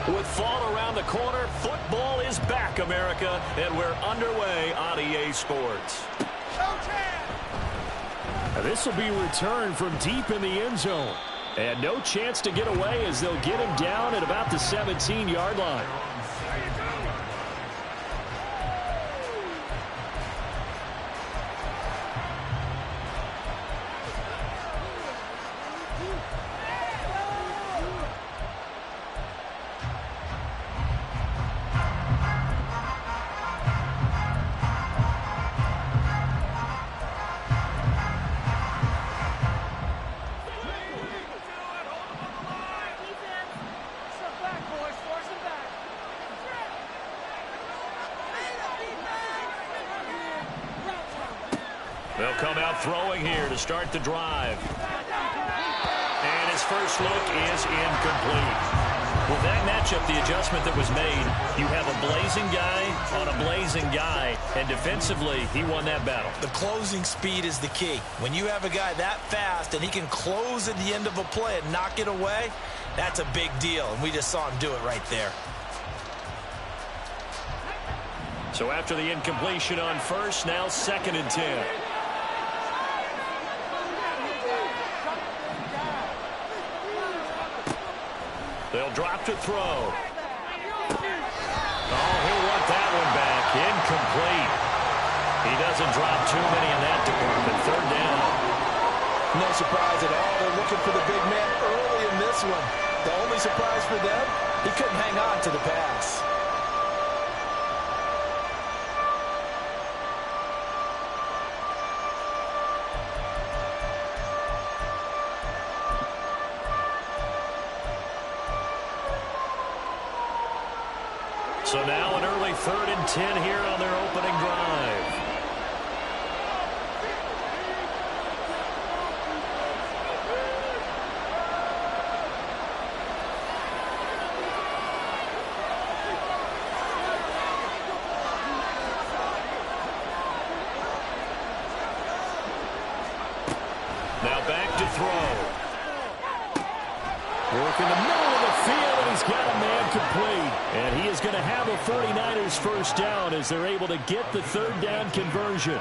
With fall around the corner, football is back, America, and we're underway on EA Sports. This will be returned from deep in the end zone. And no chance to get away as they'll get him down at about the 17-yard line. They'll come out throwing here to start the drive. And his first look is incomplete. With that matchup, the adjustment that was made, you have a blazing guy on a blazing guy, and defensively, he won that battle. The closing speed is the key. When you have a guy that fast and he can close at the end of a play and knock it away, that's a big deal, and we just saw him do it right there. So after the incompletion on first, now 2nd and 10. They'll drop to throw. Oh, he'll want that one back. Incomplete. He doesn't drop too many in that department. 3rd down. No surprise at all. They're looking for the big man early in this one. The only surprise for them, he couldn't hang on to the pass. So now an early 3rd and 10 here on their opening drive. Now back to throw. Work in the middle of the field, and he's got a man complete. And he is going to have a 49ers first down as they're able to get the 3rd down conversion.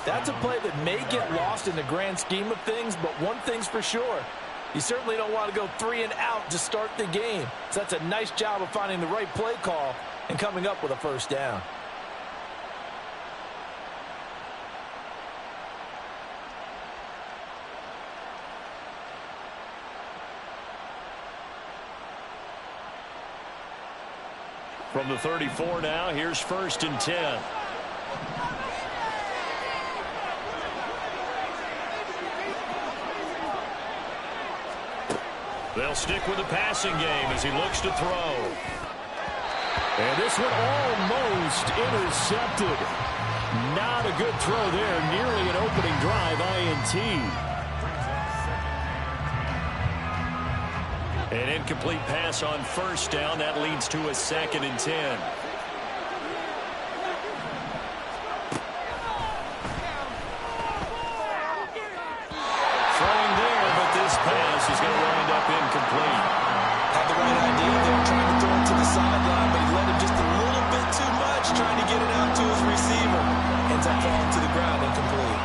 That's a play that may get lost in the grand scheme of things, but one thing's for sure. You certainly don't want to go 3 and out to start the game. So that's a nice job of finding the right play call and coming up with a first down. From the 34 now, here's 1st and 10. They'll stick with the passing game as he looks to throw. And this one almost intercepted. Not a good throw there. Nearly an opening drive INT. An incomplete pass on first down. That leads to a 2nd and 10. Throwing there, but this pass is going to wind up incomplete. Had the right idea there, trying to throw it to the sideline, but he let him just a little bit too much, trying to get it out to his receiver. Ends up falling to the ground incomplete.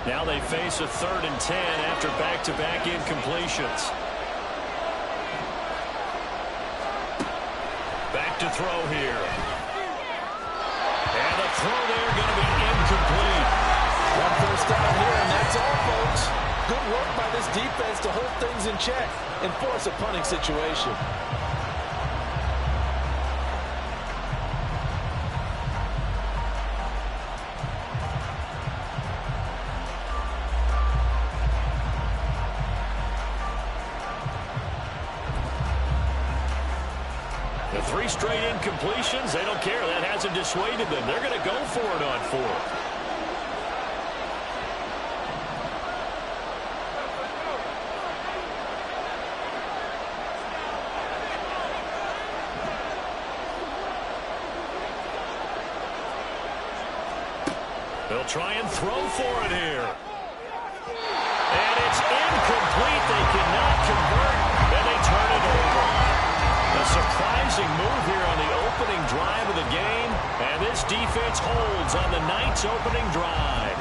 Now they face a 3rd and 10 after back-to-back incompletions. Back to throw here. And the throw there going to be incomplete. One first down here, and that's all, folks. Good work by this defense to hold things in check and force a punting situation. The 3 straight incompletions, they don't care. That hasn't dissuaded them. They're going to go for it on 4th. They'll try and throw for it here. And it's incomplete. They cannot convert, and they turn it over. A surprising move here on the opening drive of the game, and this defense holds on the Knights' opening drive.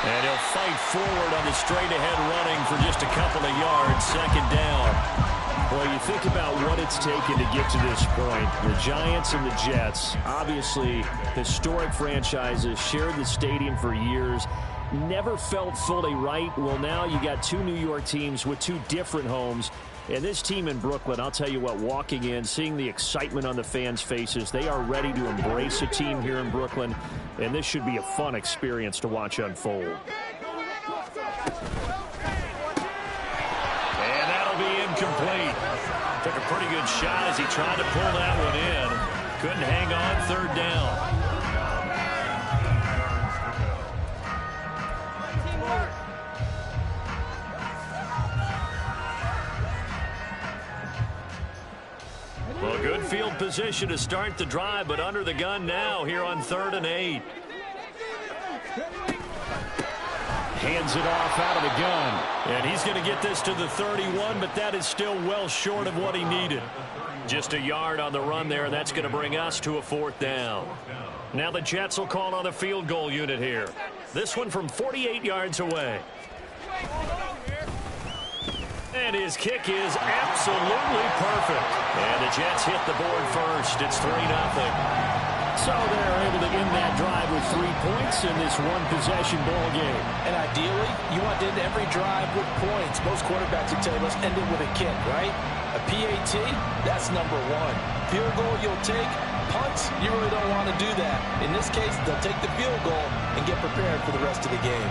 And he'll fight forward on the straight-ahead running for just a couple of yards, second down. Well, you think about what it's taken to get to this point. The Giants and the Jets, obviously historic franchises, shared the stadium for years, never felt fully right. Well, now you got two New York teams with two different homes. And this team in Brooklyn, I'll tell you what, walking in, seeing the excitement on the fans' faces, they are ready to embrace a team here in Brooklyn, and this should be a fun experience to watch unfold. And that'll be incomplete. Took a pretty good shot as he tried to pull that one in. Couldn't hang on, third down. Well, good field position to start the drive, but under the gun now here on 3rd and 8. Hands it off out of the gun. And he's going to get this to the 31, but that is still well short of what he needed. Just a yard on the run there, and that's going to bring us to a 4th down. Now the Jets will call on a field goal unit here. This one from 48 yards away. And his kick is absolutely perfect. And the Jets hit the board first. It's 3-0. So they're able to end that drive with 3 points in this one-possession ball game. And ideally, you want to end every drive with points. Most quarterbacks would tell you, let's end it with a kick, right? A PAT, that's number one. Field goal you'll take. Punts, you really don't want to do that. In this case, they'll take the field goal and get prepared for the rest of the game.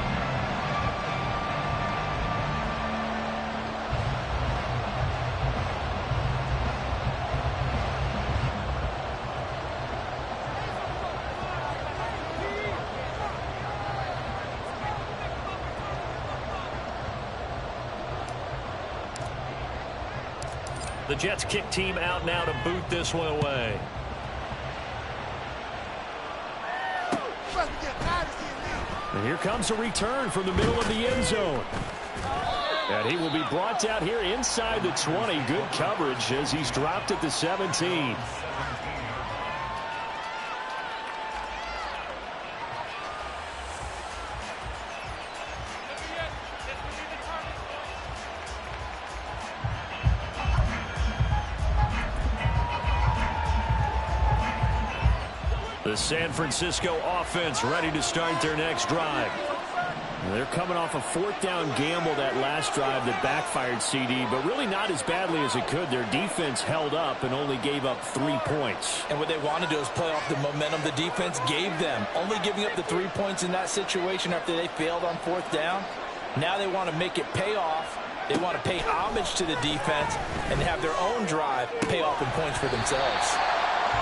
The Jets kick team out now to boot this one away. And here comes a return from the middle of the end zone. And he will be brought down here inside the 20. Good coverage as he's dropped at the 17. The San Francisco offense ready to start their next drive. They're coming off a 4th down gamble that last drive that backfired, CD, but really not as badly as it could. Their defense held up and only gave up 3 points. And what they want to do is play off the momentum the defense gave them. Only giving up the 3 points in that situation after they failed on 4th down. Now they want to make it pay off. They want to pay homage to the defense and have their own drive pay off in points for themselves.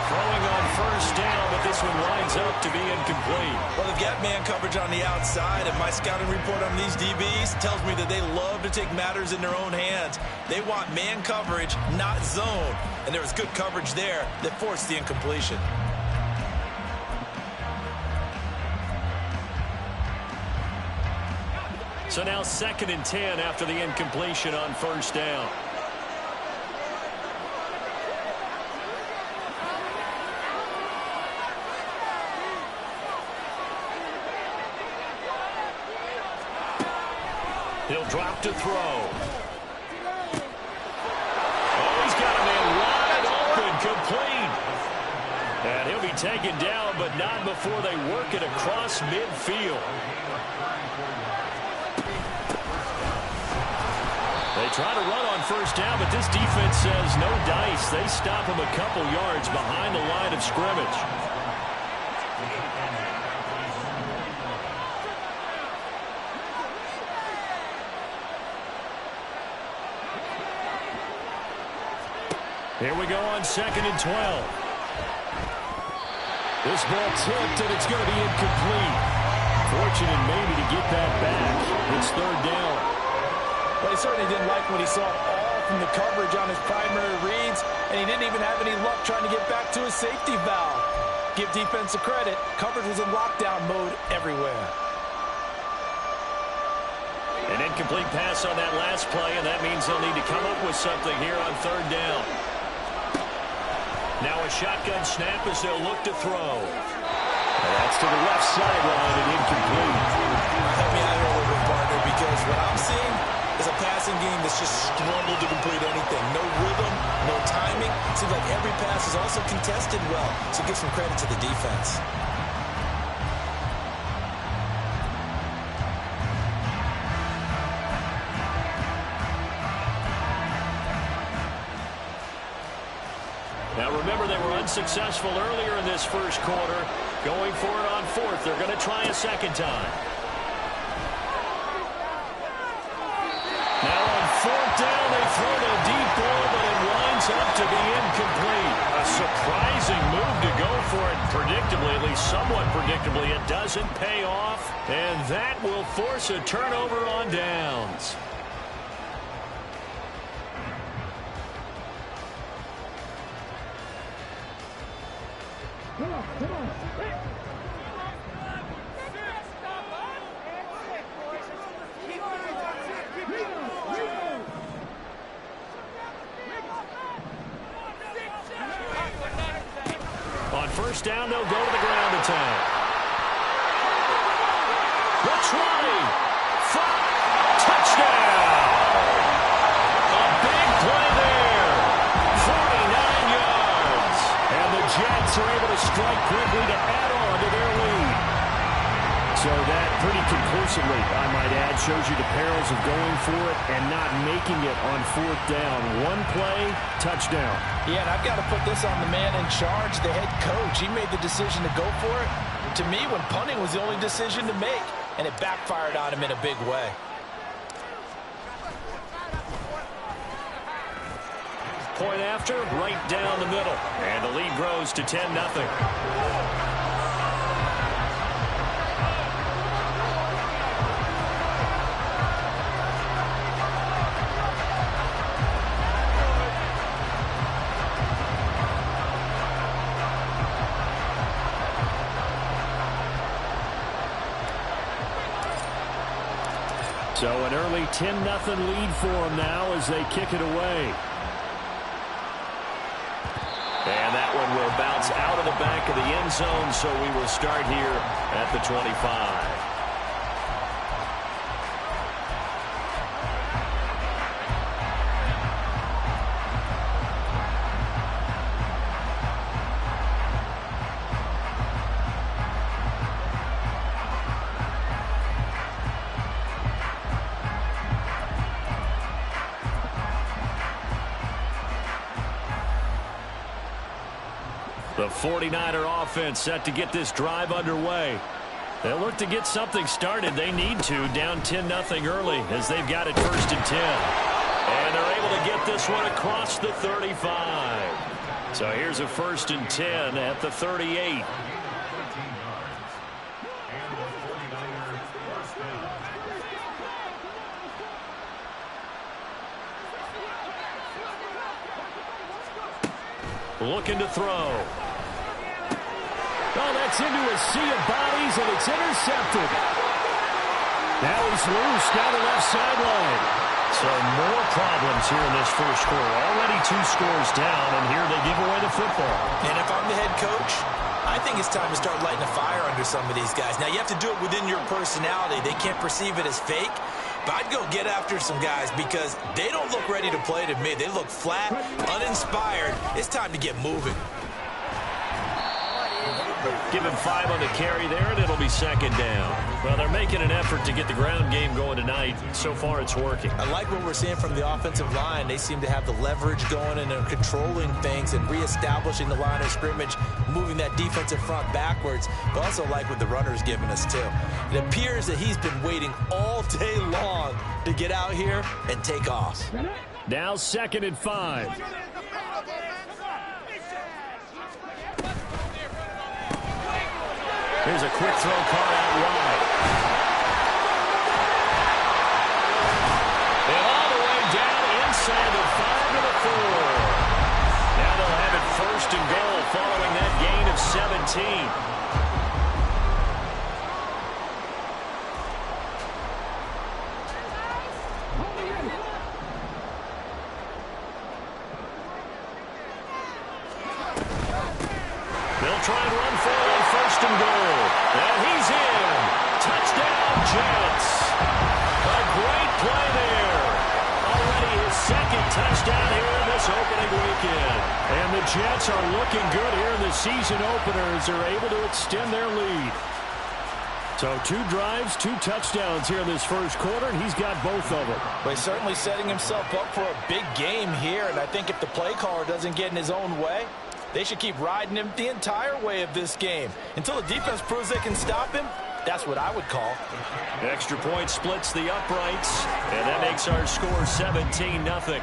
Throwing on 1st down, but this one winds up to be incomplete. Well, they've got man coverage on the outside, and my scouting report on these DBs tells me that they love to take matters in their own hands. They want man coverage, not zone. And there was good coverage there that forced the incompletion. So now 2nd and 10 after the incompletion on 1st down. He'll drop to throw. Oh, he's got a man wide open, complete. And he'll be taken down, but not before they work it across midfield. They try to run on first down, but this defense says no dice. They stop him a couple yards behind the line of scrimmage. Here we go on 2nd and 12. This ball tipped, and it's going to be incomplete. Fortunate maybe to get that back. It's 3rd down. Well, he certainly didn't like what he saw all from the coverage on his primary reads, and he didn't even have any luck trying to get back to his safety valve. Give defense a credit. Coverage was in lockdown mode everywhere. An incomplete pass on that last play, and that means they'll need to come up with something here on 3rd down. Now a shotgun snap as they'll look to throw. That's to the left sideline and incomplete. Help me out here a little bit, partner, because what I'm seeing is a passing game that's just struggled to complete anything. No rhythm, no timing. Seems like every pass is also contested well, so give some credit to the defense. Now remember, they were unsuccessful earlier in this first quarter. Going for it on 4th. They're going to try a second time. Now on 4th down, they throw the deep ball, but it winds up to be incomplete. A surprising move to go for it predictably, at least somewhat predictably. It doesn't pay off, and that will force a turnover on downs. On first down, they'll go to the ground attack. The 20. Touchdown. A big play there. 49 yards. And the Jets are able to strike quickly to add on to their lead. So that pretty conclusively, I might add, shows you the perils of going for it and not making it on 4th down. One play, touchdown. Yeah, and I've got to put this on the man in charge, the head coach. He made the decision to go for it. To me, when punting was the only decision to make, and it backfired on him in a big way. Point after, right down the middle. And the lead grows to 10-0. So an early 10-0 lead for them now as they kick it away. And that one will bounce out of the back of the end zone, so we will start here at the 25. The 49er offense set to get this drive underway. They'll look to get something started. They need to, down 10-0 early as they've got it 1st and 10. And they're able to get this one across the 35. So here's a 1st and 10 at the 38. Looking to throw. Oh, that's into a sea of bodies, and it's intercepted. Now he's loose down the left sideline. So more problems here in this first quarter. Already 2 scores down, and here they give away the football. And if I'm the head coach, I think it's time to start lighting a fire under some of these guys. Now, you have to do it within your personality. They can't perceive it as fake. But I'd go get after some guys because they don't look ready to play to me. They look flat, uninspired. It's time to get moving. Give him 5 on the carry there, and it'll be second down. Well, they're making an effort to get the ground game going tonight. So far, it's working. I like what we're seeing from the offensive line. They seem to have the leverage going, and they're controlling things and reestablishing the line of scrimmage, moving that defensive front backwards. But also like what the runner's giving us, too. It appears that he's been waiting all day long to get out here and take off. Now 2nd and 5. Here's a quick throw caught out wide. And all the way down inside the 5 to the 4. Now they'll have it 1st and goal following that gain of 17. They'll try and run for it on 1st and goal. And he's in. Touchdown, Jets. A great play there. Already his 2nd touchdown here in this opening weekend. And the Jets are looking good here in the season opener as they're able to extend their lead. So 2 drives, 2 touchdowns here in this first quarter, and he's got both of them. Well, he's certainly setting himself up for a big game here, and I think if the play caller doesn't get in his own way, they should keep riding him the entire way of this game. Until the defense proves they can stop him, that's what I would call. Extra point splits the uprights, and that makes our score 17-0.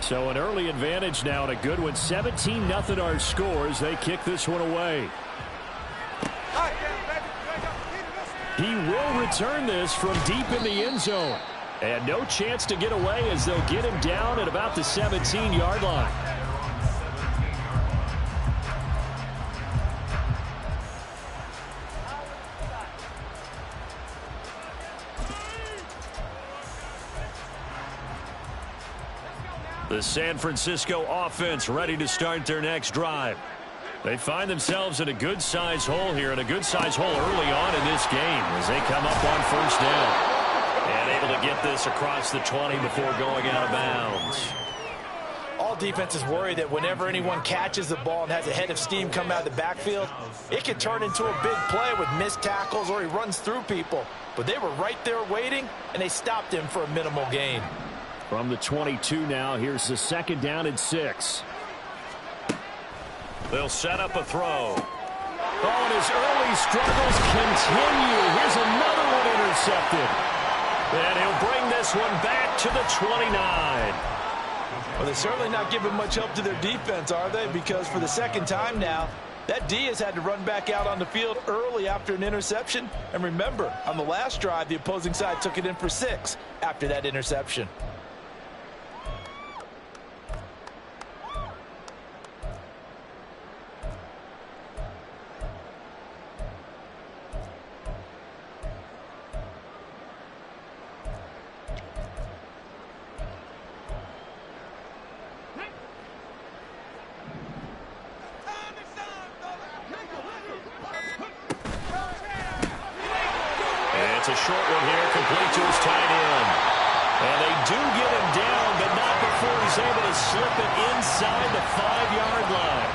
So an early advantage now, and a good one. 17-0 our scores. They kick this one away. He will return this from deep in the end zone. And no chance to get away as they'll get him down at about the 17-yard line. The San Francisco offense ready to start their next drive. They find themselves in a good-sized hole here, and a good-sized hole early on in this game as they come up on 1st down. And able to get this across the 20 before going out of bounds. All defenses worry that whenever anyone catches the ball and has a head of steam come out of the backfield, it can turn into a big play with missed tackles or he runs through people. But they were right there waiting, and they stopped him for a minimal gain. From the 22 now, here's the 2nd down and 6. They'll set up a throw. Oh, and his early struggles continue. Here's another one intercepted. And he'll bring this one back to the 29. Well, they're certainly not giving much help to their defense, are they? Because for the 2nd time now, that D has had to run back out on the field early after an interception. And remember, on the last drive, the opposing side took it in for 6 after that interception. It's a short one here, complete to his tight end. And they do get him down, but not before he's able to slip it inside the 5-yard line.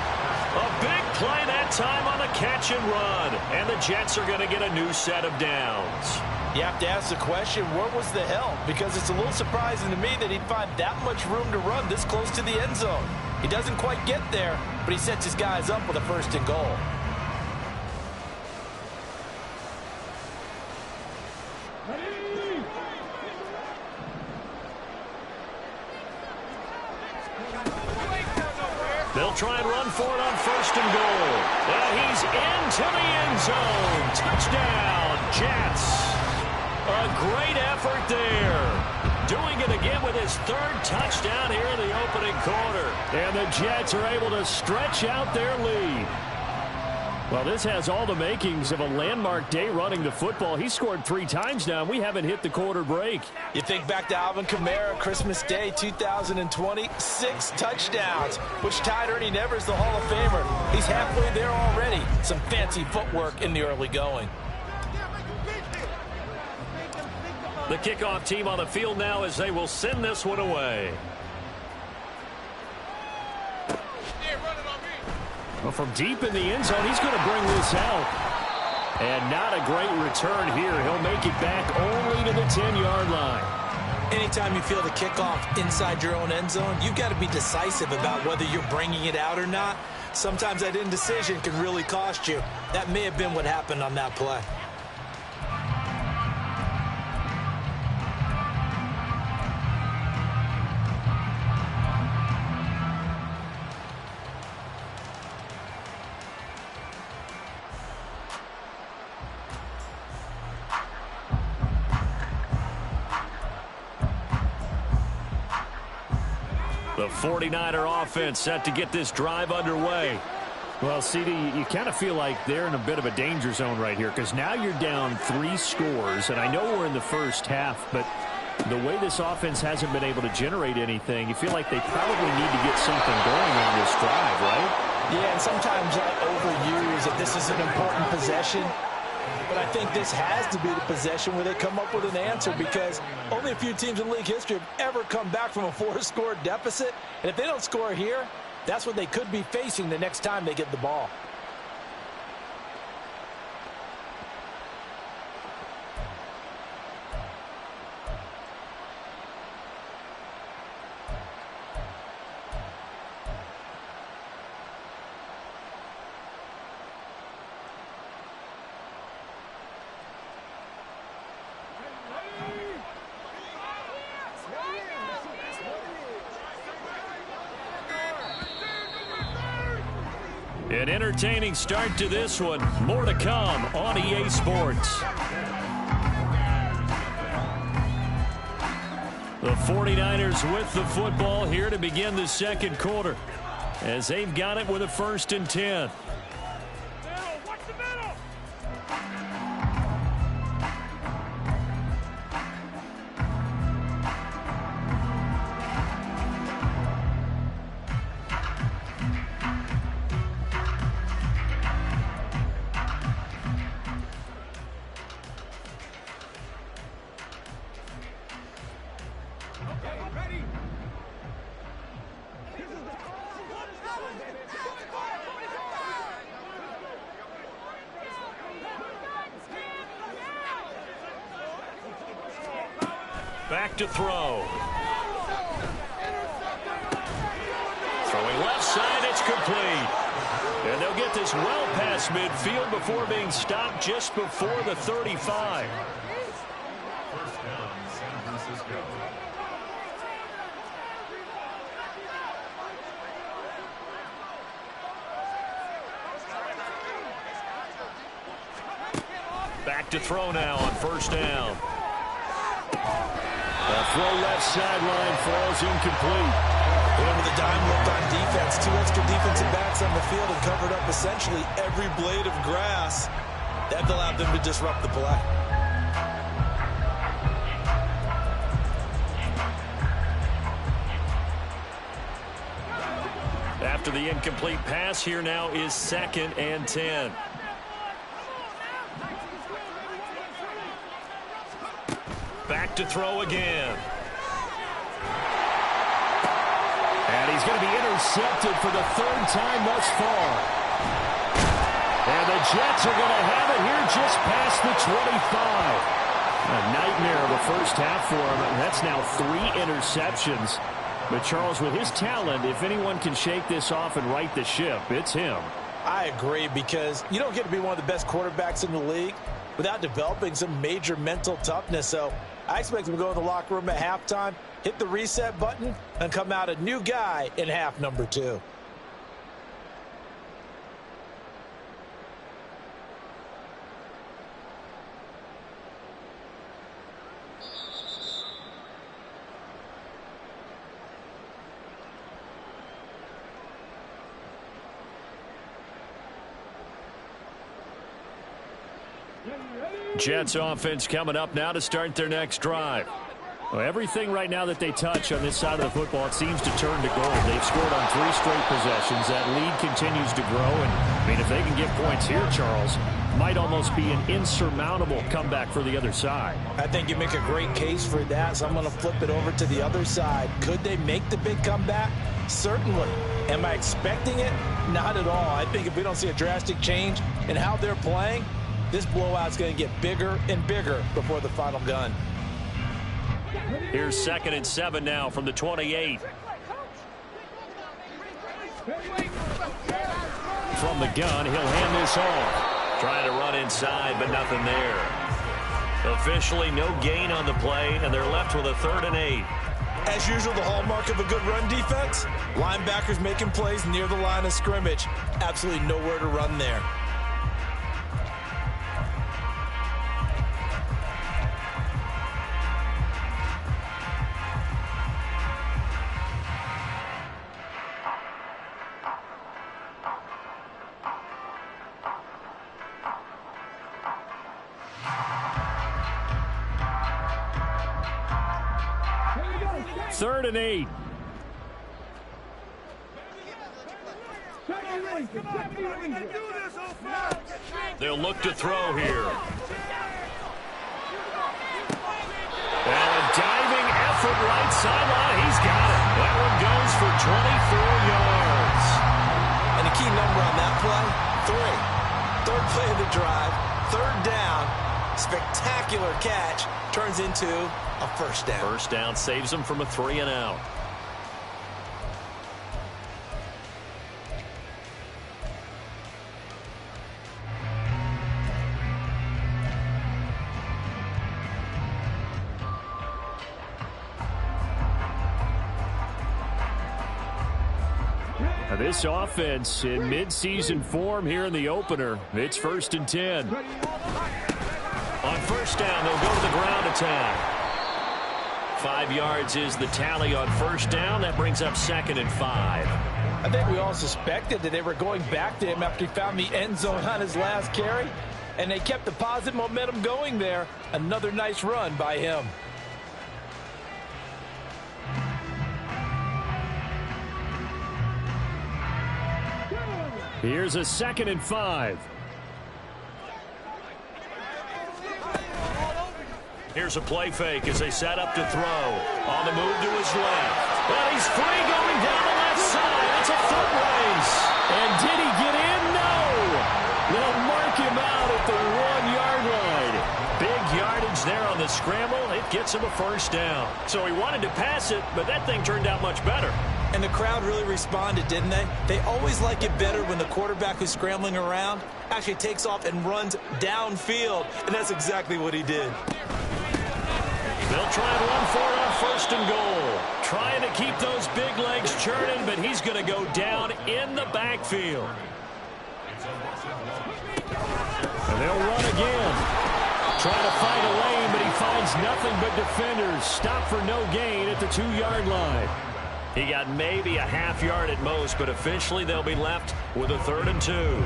A big play that time on the catch and run. And the Jets are going to get a new set of downs. You have to ask the question, where was the help? Because it's a little surprising to me that he'd find that much room to run this close to the end zone. He doesn't quite get there, but he sets his guys up with a 1st and goal. They'll try and run for it on 1st and goal. And he's into the end zone. Touchdown, Jets. A great effort there. Doing it again with his 3rd touchdown here in the opening quarter. And the Jets are able to stretch out their lead. Well, this has all the makings of a landmark day running the football. He scored 3 times now, and we haven't hit the quarter break. You think back to Alvin Kamara, Christmas Day 2020, 6 touchdowns, which tied Ernie Nevers, the Hall of Famer. He's halfway there already. Some fancy footwork in the early going. The kickoff team on the field now as they will send this one away. Well, from deep in the end zone, he's going to bring this out. And not a great return here. He'll make it back only to the 10-yard line. Anytime you feel the kickoff inside your own end zone, you've got to be decisive about whether you're bringing it out or not. Sometimes that indecision can really cost you. That may have been what happened on that play. The 49er offense set to get this drive underway. Well, CD, you kind of feel like they're in a bit of a danger zone right here because now you're down 3 scores, and I know we're in the first half, but the way this offense hasn't been able to generate anything, you feel like they probably need to get something going on this drive, right? Yeah, and sometimes I overuse that this is an important possession. But I think this has to be the possession where they come up with an answer because only a few teams in league history have ever come back from a 4-score deficit. And if they don't score here, that's what they could be facing the next time they get the ball. An entertaining start to this one. More to come on EA Sports. The 49ers with the football here to begin the second quarter as they've got it with a 1st and 10. Back to throw. Throwing left side, it's complete. And they'll get this well past midfield before being stopped just before the 35. First down, San Francisco. Back to throw now on 1st down. The throw left sideline falls incomplete. Whatever the dime looked on defense, 2 extra defensive backs on the field and covered up essentially every blade of grass. That allowed them to disrupt the play. After the incomplete pass, here now is 2nd and 10. Back to throw again. And he's going to be intercepted for the 3rd time thus far. And the Jets are going to have it here just past the 25. A nightmare of a first half for him. And that's now 3 interceptions. But Charles, with his talent, if anyone can shake this off and right the ship, it's him. I agree, because you don't get to be one of the best quarterbacks in the league without developing some major mental toughness. So I expect him to go in the locker room at halftime, hit the reset button, and come out a new guy in half number 2. Jets offense coming up now to start their next drive. Well, everything right now that they touch on this side of the football, it seems to turn to gold. They've scored on 3 straight possessions. That lead continues to grow. And, I mean, if they can get points here, Charles, might almost be an insurmountable comeback for the other side. I think you make a great case for that, so I'm going to flip it over to the other side. Could they make the big comeback? Certainly. Am I expecting it? Not at all. I think if we don't see a drastic change in how they're playing, this blowout's going to get bigger and bigger before the final gun. Here's 2nd and 7 now from the 28. From the gun, he'll hand this off. Trying to run inside, but nothing there. Officially no gain on the play, and they're left with a 3rd and 8. As usual, the hallmark of a good run defense, linebackers making plays near the line of scrimmage. Absolutely nowhere to run there. Third and 8. They'll look to throw here. And a diving effort right sideline. He's got it. That one goes for 24 yards. And the key number on that play, 3. Third play of the drive, 3rd down. Spectacular catch turns into a 1st down. 1st down saves them from a 3 and out. Now this offense in midseason form here in the opener. It's 1st and 10. On 1st down, they'll go to the ground attack. 5 yards is the tally on 1st down. That brings up 2nd and 5. I think we all suspected that they were going back to him after he found the end zone on his last carry, and they kept the positive momentum going there. Another nice run by him. Here's a 2nd and 5. Here's a play fake as they set up to throw. On the move to his left. And he's free going down the left side. It's a foot race. And did he get in? No. They'll mark him out at the 1-yard line. Big yardage there on the scramble. It gets him a 1st down. So he wanted to pass it, but that thing turned out much better. And the crowd really responded, didn't they? They always like it better when the quarterback who's scrambling around actually takes off and runs downfield. And that's exactly what he did. They'll try and run for it on 1st and goal. Trying to keep those big legs churning, but he's going to go down in the backfield. And they'll run again. Trying to find a lane, but he finds nothing but defenders. Stop for no gain at the 2-yard line. He got maybe a half yard at most, but officially they'll be left with a 3rd and 2.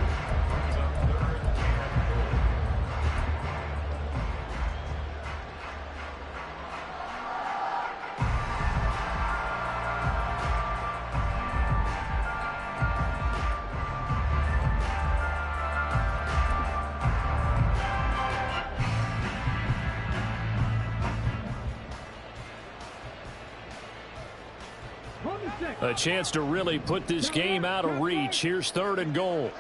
A chance to really put this game out of reach. Here's 3rd and goal.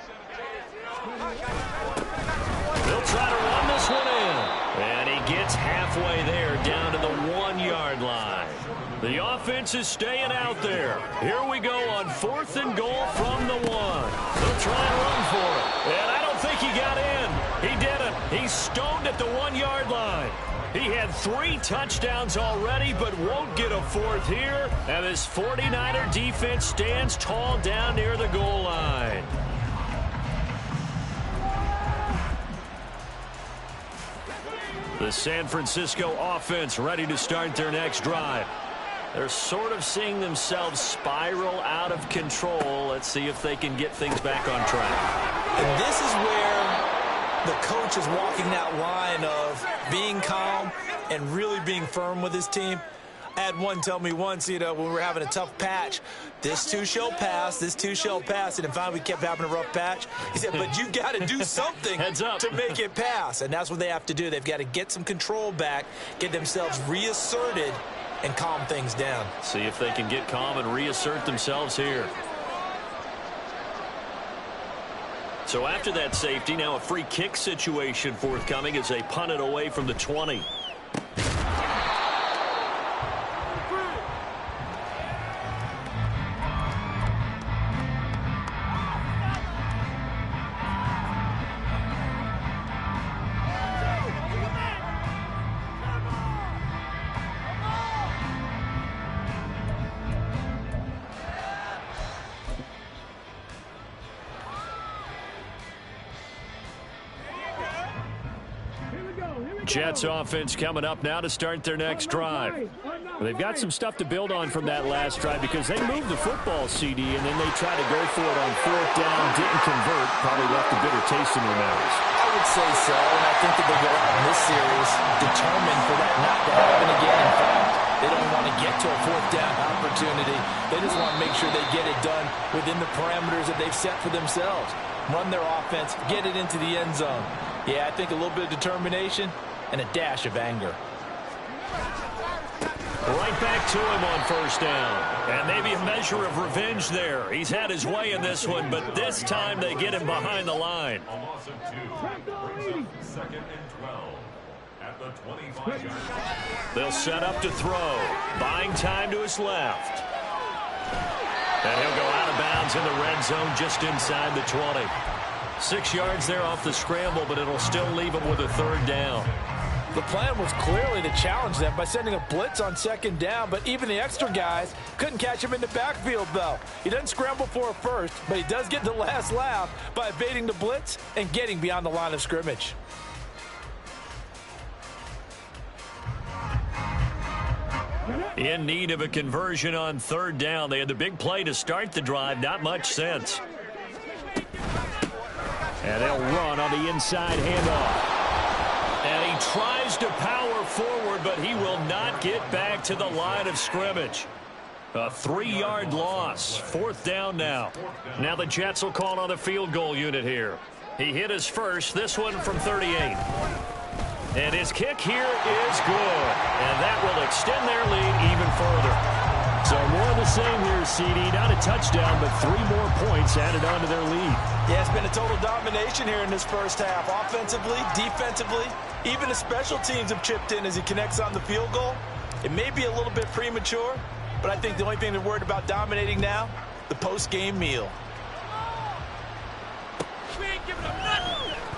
They'll try to run this one in. And he gets halfway there down to the 1-yard line. The offense is staying out there. Here we go on 4th and goal from the 1. They'll try and run for it. And I don't think he got in. He didn't. He's stoned at the 1-yard line. He had 3 touchdowns already, but won't get a 4th here. And this 49er defense stands tall down near the goal line. The San Francisco offense ready to start their next drive. They're sort of seeing themselves spiral out of control. Let's see if they can get things back on track. And this is where the coach is walking that line of being calm and really being firm with his team. Had one tell me once, when we were having a tough patch, this too shall pass, this too shall pass, and then finally we kept having a rough patch. He said, but you got to do something Heads up. to make it pass, and that's what they have to do. They've got to get some control back, get themselves reasserted, and calm things down. See if they can get calm and reassert themselves here. So after that safety, now a free kick situation forthcoming as they punt it away from the 20. Jets offense coming up now to start their next drive. Well, they've got some stuff to build on from that last drive because they moved the football, CD, and then they tried to go for it on 4th down, didn't convert, probably left a bitter taste in their mouths. I would say so, and I think that they go out in this series determined for that not to happen again. In fact, they don't want to get to a 4th down opportunity. They just want to make sure they get it done within the parameters that they've set for themselves. Run their offense, get it into the end zone. Yeah, I think a little bit of determination and a dash of anger. Right back to him on 1st down. And maybe a measure of revenge there. He's had his way in this one, but this time they get him behind the line. A loss of 2 brings up 2nd and 12 at the 25-yard line. They'll set up to throw. Buying time to his left. And he'll go out of bounds in the red zone just inside the 20. 6 yards there off the scramble, but it'll still leave him with a 3rd down. The plan was clearly to challenge them by sending a blitz on 2nd down, but even the extra guys couldn't catch him in the backfield, though. He doesn't scramble for a first, but he does get the last laugh by evading the blitz and getting beyond the line of scrimmage. In need of a conversion on 3rd down. They had the big play to start the drive. Not much sense. And they'll run on the inside handoff. And he tries to power forward, but he will not get back to the line of scrimmage. A 3-yard loss. 4th down now. Now the Jets will call on the field goal unit here. He hit his first, this one from 38. And his kick here is good. And that will extend their lead even further. So more of the same here, CD. Not a touchdown, but 3 more points added on to their lead. Yeah, it's been a total domination here in this first half. Offensively, defensively, even the special teams have chipped in as he connects on the field goal. It may be a little bit premature, but I think the only thing they're worried about dominating now, the post-game meal.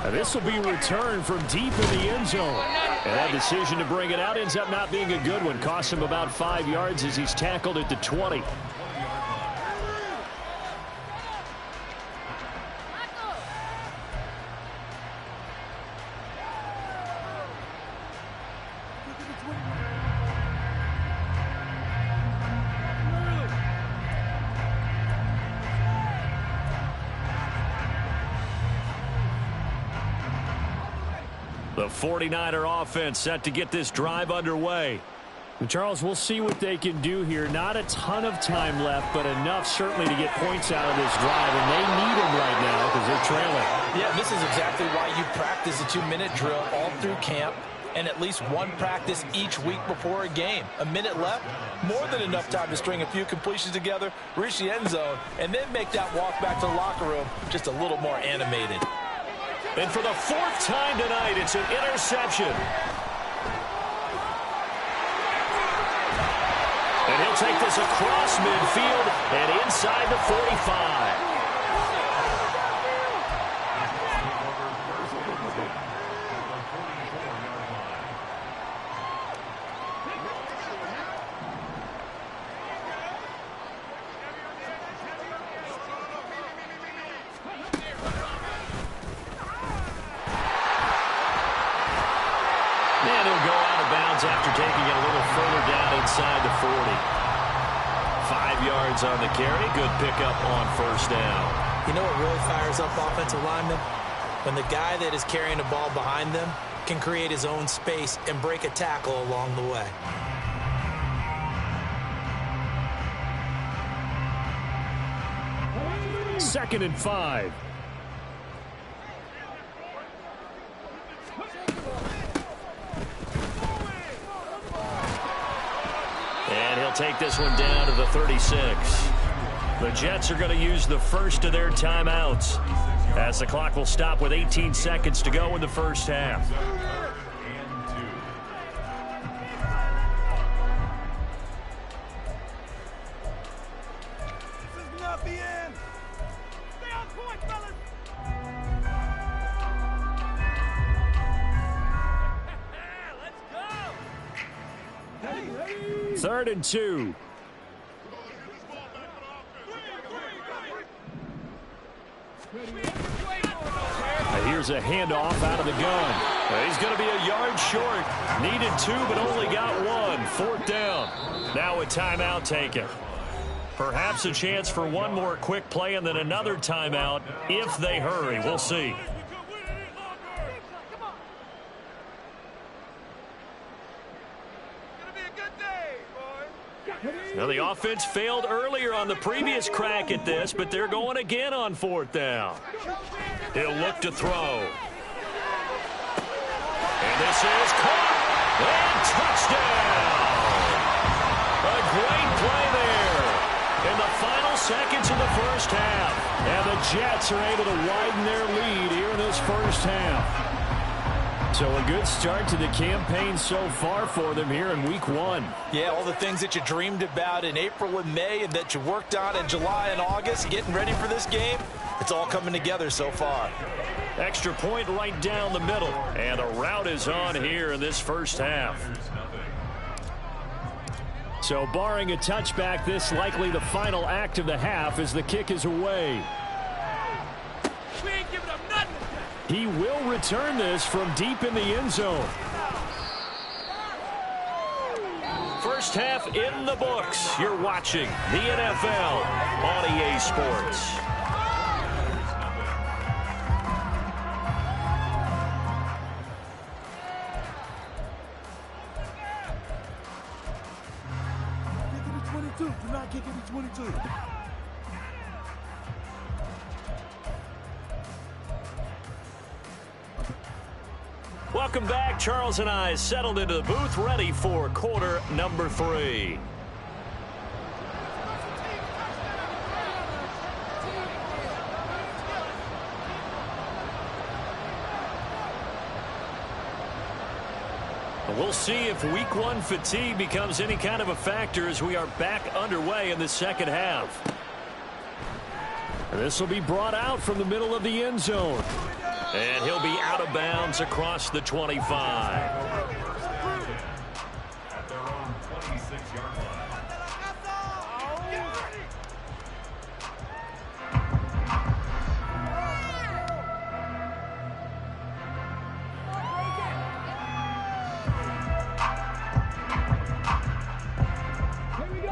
And this will be returned from deep in the end zone. And that decision to bring it out ends up not being a good one. Costs him about 5 yards as he's tackled at the 20. The 49er offense set to get this drive underway. And Charles, we'll see what they can do here. Not a ton of time left, but enough certainly to get points out of this drive. And they need them right now because they're trailing. Yeah, this is exactly why you practice a 2-minute drill all through camp and at least one practice each week before a game. A minute left, more than enough time to string a few completions together, reach the end zone, and then make that walk back to the locker room just a little more animated. And for the 4th time tonight, it's an interception. And he'll take this across midfield and inside the 45. After taking it a little further down inside the 40. 5 yards on the carry. Good pickup on 1st down. You know what really fires up offensive linemen? When the guy that is carrying the ball behind them can create his own space and break a tackle along the way. 2nd and 5. And he'll take this one down to the 36. The Jets are going to use the first of their timeouts as the clock will stop with 18 seconds to go in the first half. Third and 2. Here's a handoff out of the gun. He's going to be a yard short. Needed 2, but only got 1. 4th down. Now a timeout taken. Perhaps a chance for one more quick play and then another timeout if they hurry. We'll see. Now the offense failed earlier on the previous crack at this, but they're going again on 4th down. He'll look to throw. And this is caught. And touchdown. A great play there in the final seconds of the first half. And the Jets are able to widen their lead here in this first half. So a good start to the campaign so far for them here in week 1. Yeah, all the things that you dreamed about in April and May and that you worked on in July and August, getting ready for this game, it's all coming together so far. Extra point right down the middle. And the route is on here in this first half. So barring a touchback, this likely the final act of the half as the kick is away. We ain't giving up nothing. He will return this from deep in the end zone. First half in the books. You're watching the NFL on EA Sports. Do not kick it to 22. Welcome back. Charles and I settled into the booth, ready for quarter number 3. We'll see if week 1 fatigue becomes any kind of a factor as we are back underway in the second half. This will be brought out from the middle of the end zone. And he'll be out of bounds across the 25. At their own 26-yard line.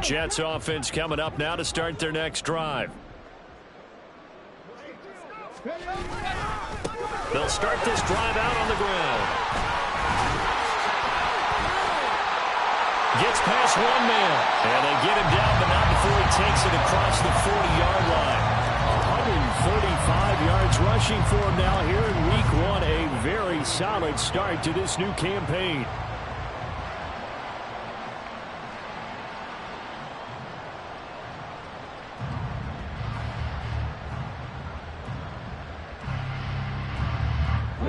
Jets offense coming up now to start their next drive. They'll start this drive out on the ground. Gets past one man. And they get him down, but not before he takes it across the 40-yard line. 145 yards rushing for him now here in week 1. A very solid start to this new campaign.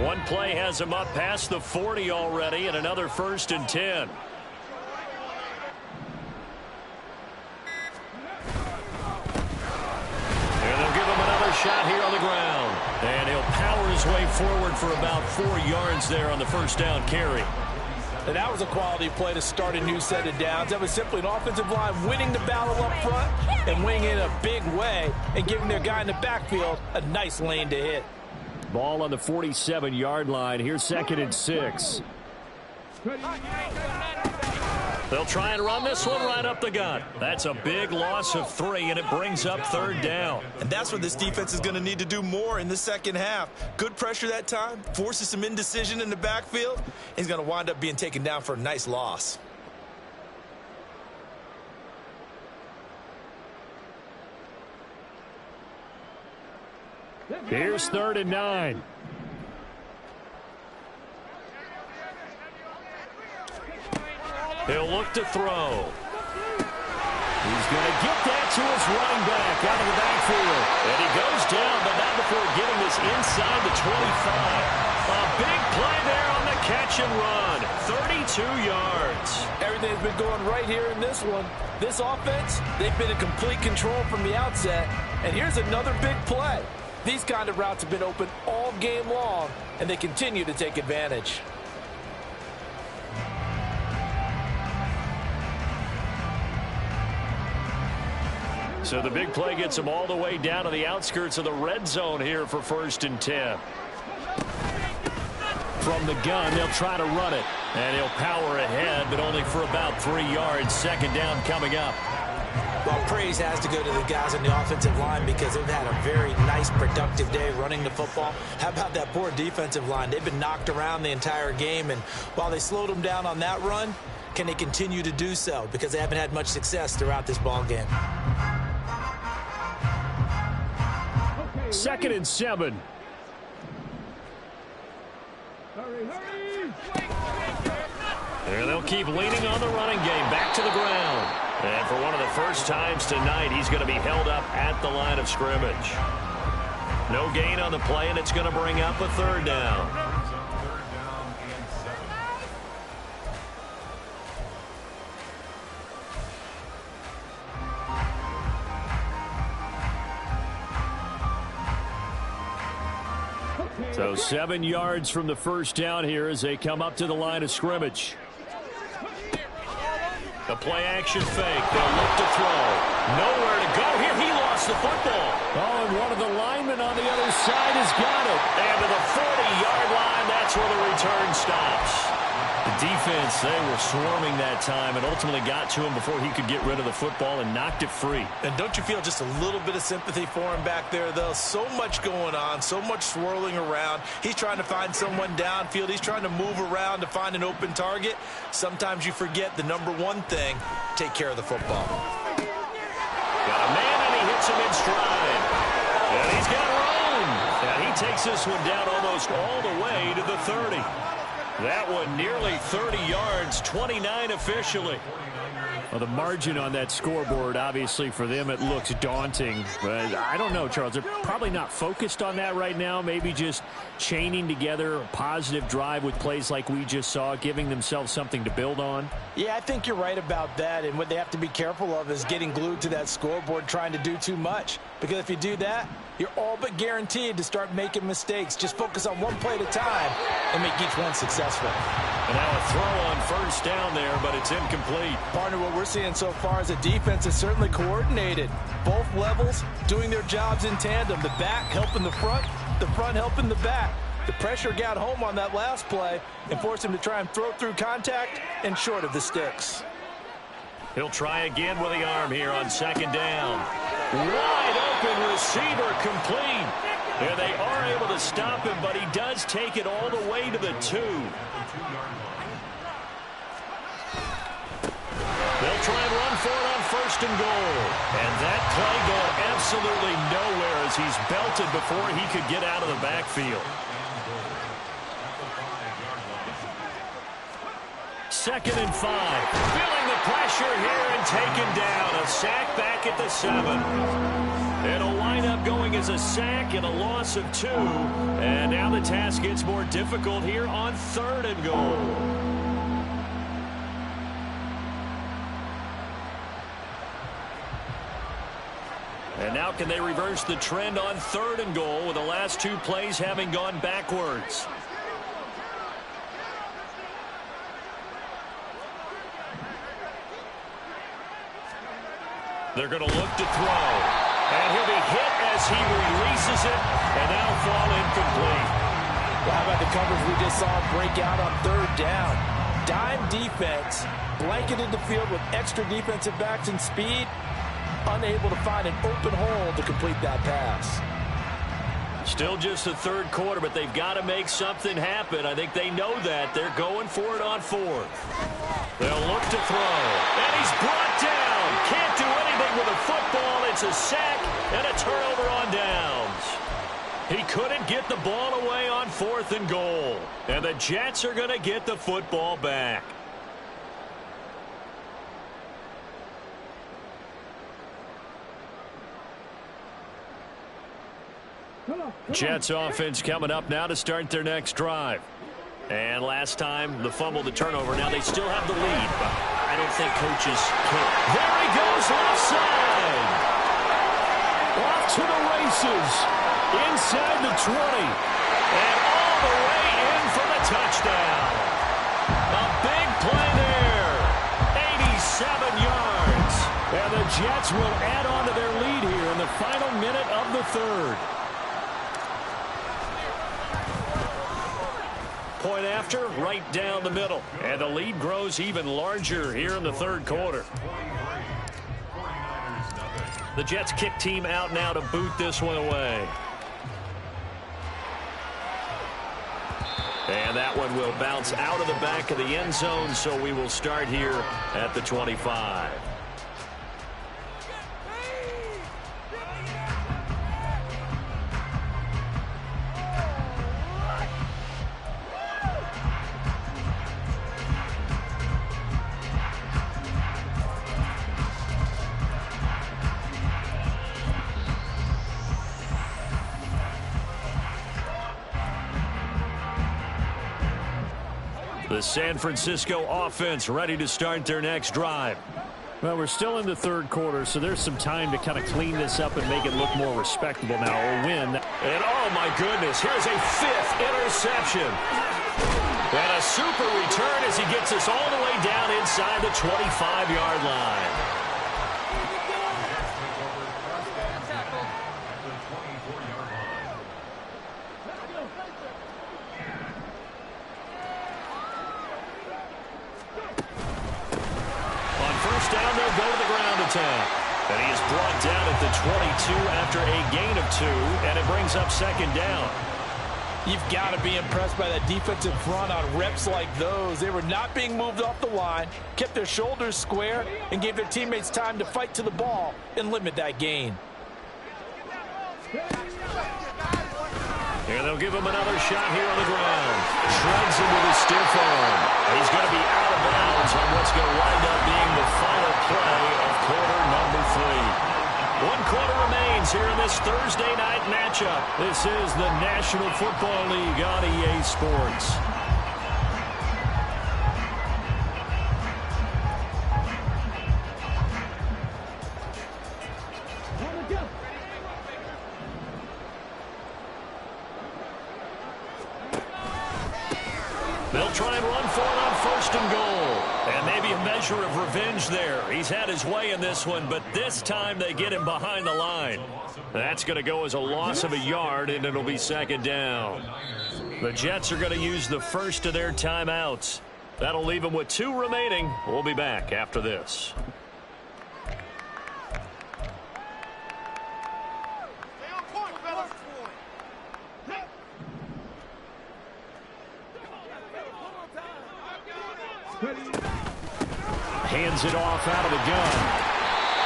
One play has him up past the 40 already, and another 1st and 10. And they'll give him another shot here on the ground. And he'll power his way forward for about 4 yards there on the first down carry. And that was a quality play to start a new set of downs. That was simply an offensive line winning the battle up front and winning in a big way and giving their guy in the backfield a nice lane to hit. Ball on the 47-yard line. Here's 2nd and 6. They'll try and run this one right up the gut. That's a big loss of 3, and it brings up 3rd down. And that's what this defense is going to need to do more in the second half. Good pressure that time, forces some indecision in the backfield. He's going to wind up being taken down for a nice loss. Here's 3rd and 9. He'll look to throw. He's going to get that to his running back out of the backfield. And he goes down, but not before getting this inside the 25. A big play there on the catch and run. 32 yards. Everything's been going right here in this one. This offense, they've been in complete control from the outset. And here's another big play. These kind of routes have been open all game long, and they continue to take advantage. So the big play gets him all the way down to the outskirts of the red zone here for 1st and 10. From the gun, they'll try to run it. And he'll power ahead, but only for about 3 yards. 2nd down coming up. Well, praise has to go to the guys on the offensive line because they've had a very nice, productive day running the football. How about that poor defensive line? They've been knocked around the entire game, and while they slowed them down on that run, can they continue to do so? Because they haven't had much success throughout this ball game. 2nd and 7. There they'll keep leaning on the running game. Back to the ground. And for one of the first times tonight, he's going to be held up at the line of scrimmage. No gain on the play, and it's going to bring up a 3rd down. So 7 yards from the 1st down here as they come up to the line of scrimmage. The play action fake. They'll look to throw. Nowhere to go here. He lost the football. Oh, and one of the linemen on the other side has got it. And to the 40-yard line, that's where the return stops. The defense, they were swarming that time and ultimately got to him before he could get rid of the football and knocked it free. And don't you feel just a little bit of sympathy for him back there, though? So much going on, so much swirling around. He's trying to find someone downfield. He's trying to move around to find an open target. Sometimes you forget the number one thing, take care of the football. Got a man, and he hits him in stride. And he's got room. And he takes this one down almost all the way to the 30. That one nearly 30 yards, 29 officially. Well, the margin on that scoreboard, obviously, for them, it looks daunting. But I don't know, Charles. They're probably not focused on that right now. Maybe just chaining together a positive drive with plays like we just saw, giving themselves something to build on. Yeah, I think you're right about that. And what they have to be careful of is getting glued to that scoreboard, trying to do too much. Because if you do that, you're all but guaranteed to start making mistakes. Just focus on one play at a time and make each one successful. And now a throw on 1st down there, but it's incomplete. Partner, what we're seeing so far is a defense is certainly coordinated. Both levels doing their jobs in tandem. The back helping the front helping the back. The pressure got home on that last play and forced him to try and throw through contact and short of the sticks. He'll try again with the arm here on 2nd down. Wide open receiver complete. And they are able to stop him, but he does take it all the way to the 2. They'll try and run for it on 1st and goal. And that play going absolutely nowhere as he's belted before he could get out of the backfield. 2nd and 5. Feeling the pressure here and taken down. A sack back at the 7. It'll wind up going as a sack and a loss of 2. And now the task gets more difficult here on 3rd and goal. And now can they reverse the trend on 3rd and goal with the last 2 plays having gone backwards? They're going to look to throw. And he'll be hit as he releases it, and that'll fall incomplete. Well, how about the coverage we just saw break out on 3rd down? Dime defense, blanketed the field with extra defensive backs and speed, unable to find an open hole to complete that pass. Still just the 3rd quarter, but they've got to make something happen. I think they know that. They're going for it on 4th. They'll look to throw. And he's brought down. Can't do anything with a football. It's a sack and a turnover on downs. He couldn't get the ball away on 4th and goal. And the Jets are going to get the football back. Jets offense coming up now to start their next drive. And last time, the fumble, the turnover. Now they still have the lead, but I don't think coaches care. There he goes, left side. Off to the races. Inside the 20. And all the way in for the touchdown. A big play there. 87 yards. And the Jets will add on to their lead here in the final minute of the third. Point after, right down the middle. And the lead grows even larger here in the third quarter. The Jets kick team out now to boot this one away. And that one will bounce out of the back of the end zone, so we will start here at the 25. The San Francisco offense ready to start their next drive. Well, we're still in the third quarter, so there's some time to kind of clean this up and make it look more respectable now, or win. And oh my goodness, here's a 5th interception. And a super return as he gets us all the way down inside the 25-yard line. Down, they'll go to the ground attack. And he is brought down at the 22 after a gain of 2, and it brings up 2nd down. You've got to be impressed by that defensive front on reps like those. They were not being moved off the line, kept their shoulders square, and gave their teammates time to fight to the ball and limit that gain. And they'll give him another shot here on the ground. Shreds him with his stiff arm. He's going to be out of bounds on what's going to wind up being the final play of quarter number 3. 1 quarter remains here in this Thursday night matchup. This is the National Football League on EA Sports. They'll try and run for it on 1st and goal. And maybe a measure of revenge there. He's had his way in this one, but this time they get him behind the line. That's going to go as a loss of a yard, and it'll be 2nd down. The Jets are going to use the first of their timeouts. That'll leave them with 2 remaining. We'll be back after this. Hands it off out of the gun.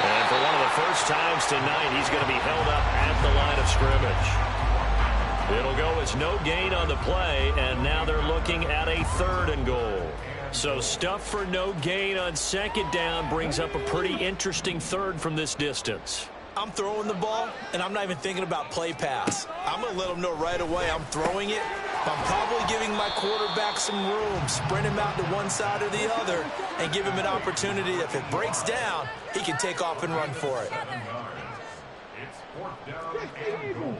And for one of the first times tonight, he's going to be held up at the line of scrimmage. It'll go as no gain on the play, and now they're looking at a 3rd and goal. So stuff for no gain on 2nd down brings up a pretty interesting 3rd from this distance. I'm throwing the ball, and I'm not even thinking about play pass. I'm going to let them know right away I'm throwing it. I'm probably giving my quarterback some room, spread him out to one side or the other, and give him an opportunity. If it breaks down, he can take off and run for it. It's 4th down and goal.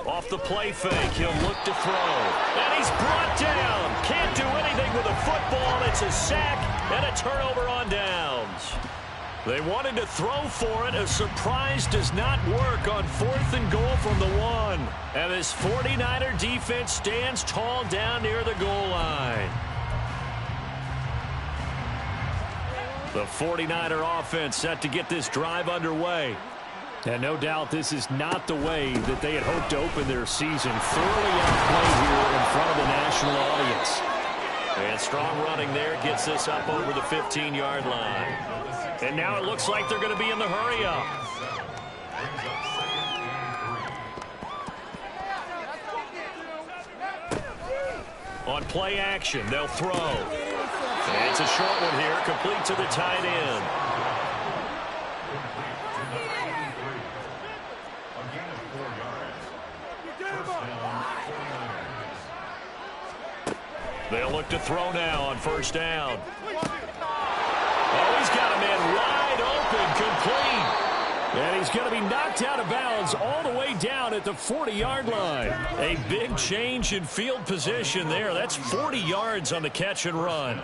Off the play fake, he'll look to throw. And he's brought down. Can't do anything with a football. It's a sack and a turnover on downs. They wanted to throw for it. A surprise does not work on 4th and goal from the 1. And this 49er defense stands tall down near the goal line. The 49er offense set to get this drive underway. And no doubt this is not the way that they had hoped to open their season. Thoroughly outplayed here in front of the national audience. And strong running there gets this up over the 15-yard line. And now it looks like they're going to be in the hurry-up. On play action, they'll throw. And it's a short one here, complete to the tight end. They'll look to throw now on first down. Oh, he's got a man wide open, complete. And he's going to be knocked out of bounds all the way down at the 40-yard line. A big change in field position there. That's 40 yards on the catch and run.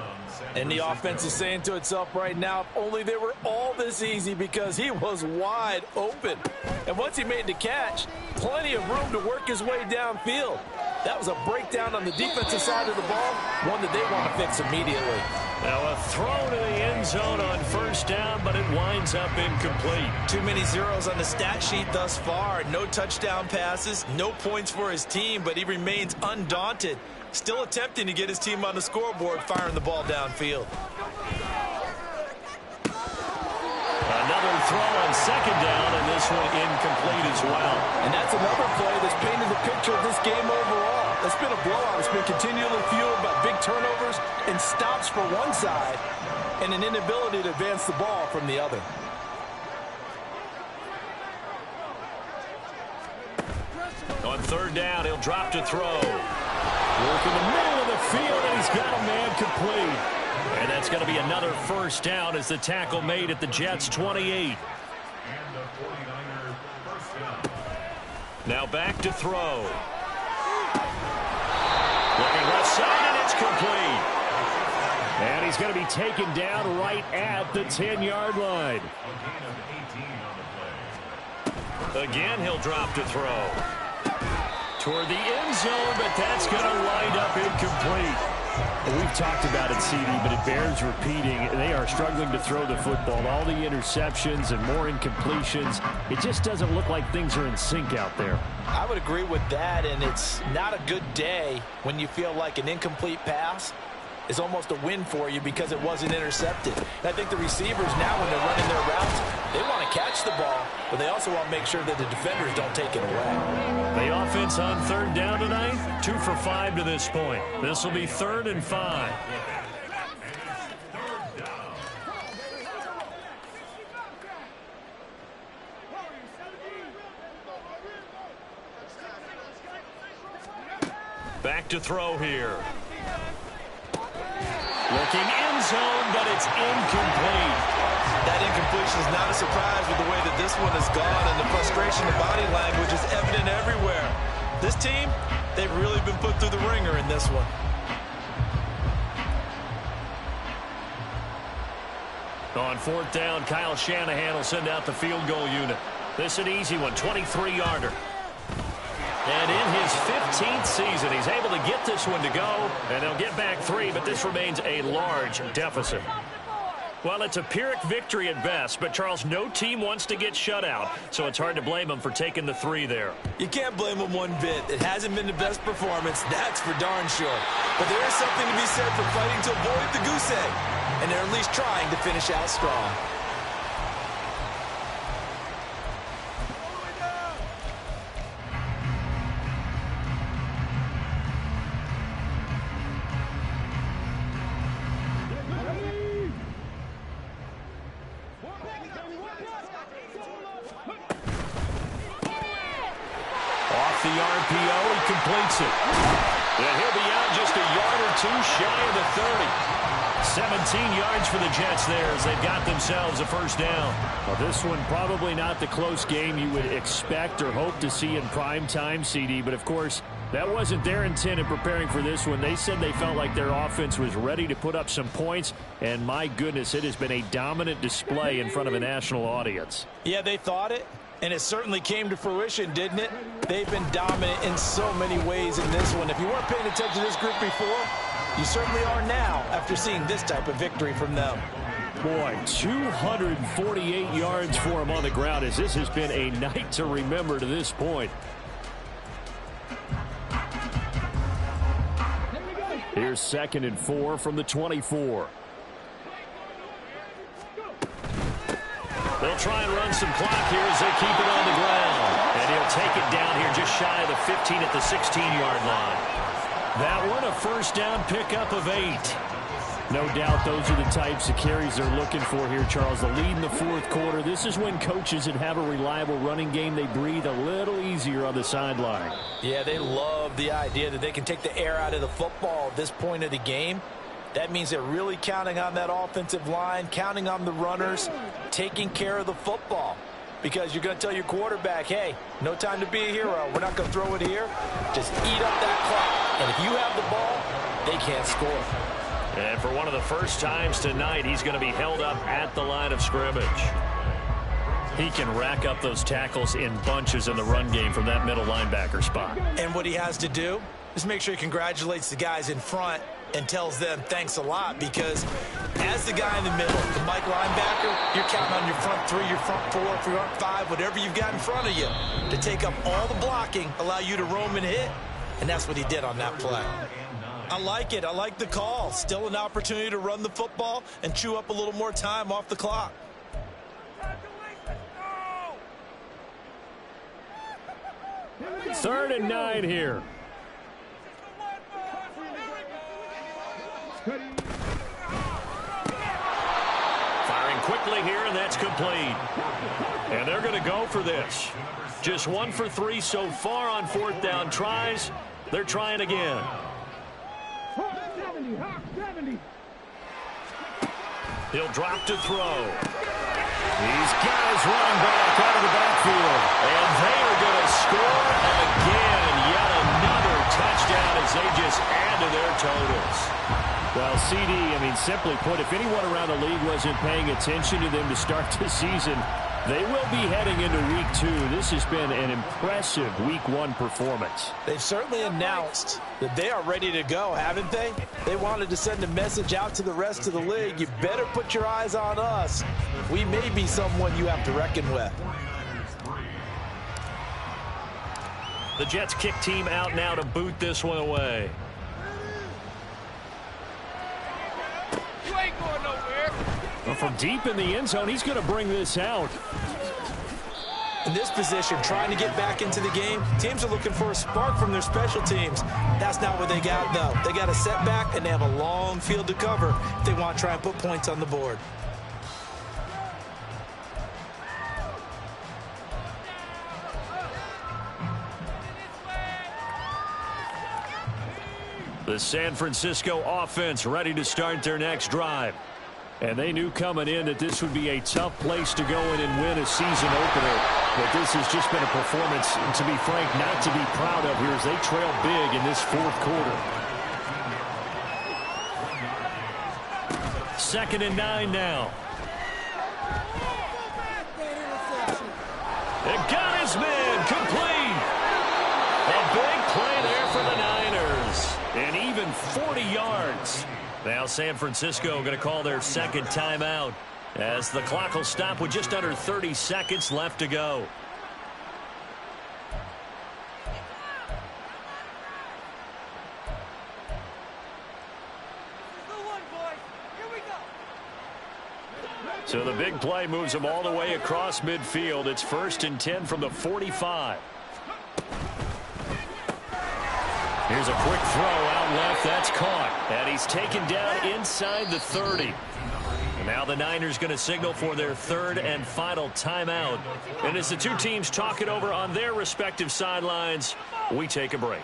And the offense is saying to itself right now, if only they were all this easy, because he was wide open. And once he made the catch, plenty of room to work his way downfield. That was a breakdown on the defensive side of the ball, one that they want to fix immediately. Now a throw to the end zone on first down, but it winds up incomplete. Too many zeros on the stat sheet thus far. No touchdown passes, no points for his team, but he remains undaunted. Still attempting to get his team on the scoreboard, firing the ball downfield. Another throw on second down, and this one incomplete as well. And that's another play that's painted the picture of this game overall. It's been a blowout. It's been continually fueled by big turnovers and stops for one side and an inability to advance the ball from the other. On third down, he'll drop to throw. Work in the middle of the field, and he's got a man complete. And that's going to be another first down as the tackle made at the Jets' 28. Now back to throw. Looking left side, and it's complete. And he's going to be taken down right at the 10-yard line. Again, he'll drop to throw. Toward the end zone, but that's going to wind up incomplete. We've talked about it, CD, but it bears repeating. They are struggling to throw the football. All the interceptions and more incompletions. It just doesn't look like things are in sync out there. I would agree with that, and it's not a good day when you feel like an incomplete pass is almost a win for you because it wasn't intercepted. And I think the receivers now, when they're running their routes, they want to catch the ball, but they also want to make sure that the defenders don't take it away. The offense on third down tonight, 2 for 5 to this point. This will be 3rd and 5. Back to throw here. Looking end zone, but it's incomplete. That incompletion is not a surprise with the way that this one has gone, and the frustration, the body language is evident everywhere. This team, they've really been put through the ringer in this one. On 4th down, Kyle Shanahan will send out the field goal unit. This is an easy one, 23-yarder. And in his 15th season, he's able to get this one to go, and they'll get back 3, but this remains a large deficit. Well, it's a Pyrrhic victory at best, but, Charles, no team wants to get shut out, so it's hard to blame them for taking the 3 there. You can't blame them one bit. It hasn't been the best performance, that's for darn sure. But there is something to be said for fighting to avoid the goose egg, and they're at least trying to finish out strong. The RPO, he completes it. And he'll be out just a yard or 2 shy of the 30. 17 yards for the Jets there as they've got themselves a first down. Well, this one probably not the close game you would expect or hope to see in prime time, CD. But, of course, that wasn't their intent in preparing for this one. They said they felt like their offense was ready to put up some points. And, my goodness, it has been a dominant display in front of a national audience. Yeah, they thought it. And it certainly came to fruition, didn't it? They've been dominant in so many ways in this one. If you weren't paying attention to this group before, you certainly are now after seeing this type of victory from them. Boy, 248 yards for him on the ground as this has been a night to remember to this point. Here's 2nd and 4 from the 24. They'll try and run some clock here as they keep it on the ground. And he'll take it down here just shy of the 15 at the 16-yard line. That one, a first down pickup of 8. No doubt those are the types of carries they're looking for here, Charles. The lead in the fourth quarter. This is when coaches that have a reliable running game, they breathe a little easier on the sideline. Yeah, they love the idea that they can take the air out of the football at this point of the game. That means they're really counting on that offensive line, counting on the runners, taking care of the football. Because you're going to tell your quarterback, hey, no time to be a hero. We're not going to throw it here. Just eat up that clock. And if you have the ball, they can't score. And for one of the first times tonight, he's going to be held up at the line of scrimmage. He can rack up those tackles in bunches in the run game from that middle linebacker spot. And what he has to do is make sure he congratulates the guys in front and tells them thanks a lot, because as the guy in the middle, the Mike linebacker, you're counting on your front 3, your front 4, your front 5, whatever you've got in front of you to take up all the blocking, allow you to roam and hit. And that's what he did on that play. I like it. I like the call. Still an opportunity to run the football and chew up a little more time off the clock. 3rd and 9 here. Firing quickly here, and that's complete. And they're going to go for this. Just 1 for 3 so far on 4th down tries. They're trying again. He'll drop to throw. These guys running back out of the backfield. And they are going to score again. Yet another touchdown as they just add to their totals. Well, CD, simply put, if anyone around the league wasn't paying attention to them to start the season, they will be heading into Week 2. This has been an impressive Week 1 performance. They've certainly announced that they are ready to go, haven't they? They wanted to send a message out to the rest of the league. You better put your eyes on us. We may be someone you have to reckon with. The Jets kick team out now to boot this one away. Well, from deep in the end zone, he's going to bring this out. In this position, trying to get back into the game, teams are looking for a spark from their special teams. That's not what they got, though. They got a setback, and they have a long field to cover if they want to try and put points on the board. The San Francisco offense ready to start their next drive. And they knew coming in that this would be a tough place to go in and win a season opener. But this has just been a performance, to be frank, not to be proud of here as they trail big in this fourth quarter. 2nd and 9 now. It got his man complete. A big play there for the Niners. And even 40 yards. Now San Francisco going to call their 2nd timeout as the clock will stop with just under 30 seconds left to go. So the big play moves them all the way across midfield. It's 1st and 10 from the 45. Here's a quick throw out left. That's caught. And he's taken down inside the 30. And now the Niners going to signal for their 3rd and final timeout. And as the two teams talk it over on their respective sidelines, we take a break.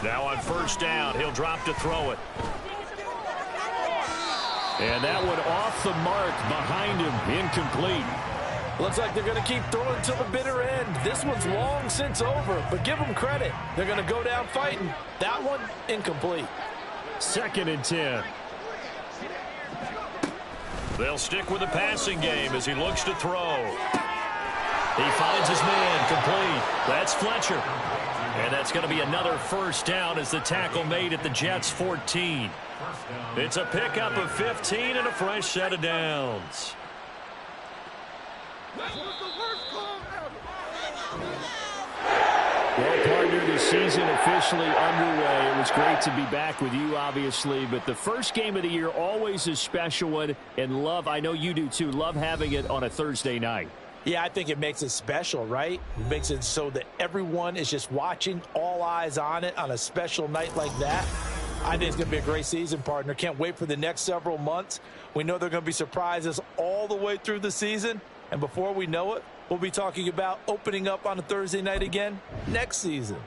Now on 1st down, he'll drop to throw it. And that one off the mark behind him, incomplete. Looks like they're going to keep throwing till the bitter end. This one's long since over, but give them credit. They're going to go down fighting. That one, incomplete. 2nd and 10. They'll stick with the passing game as he looks to throw. He finds his man, complete. That's Fletcher. And that's going to be another 1st down as the tackle made at the Jets' 14. It's a pickup of 15 and a fresh set of downs. Well, partner, to season officially underway. It was great to be back with you, obviously, but the first game of the year always a special one, and I know you do too, love having it on a Thursday night. Yeah, I think it makes it special, right? It makes it so that everyone is just watching, all eyes on it on a special night like that. I think it's going to be a great season, partner. Can't wait for the next several months. We know there are going to be surprises all the way through the season, and before we know it, we'll be talking about opening up on a Thursday night again next season.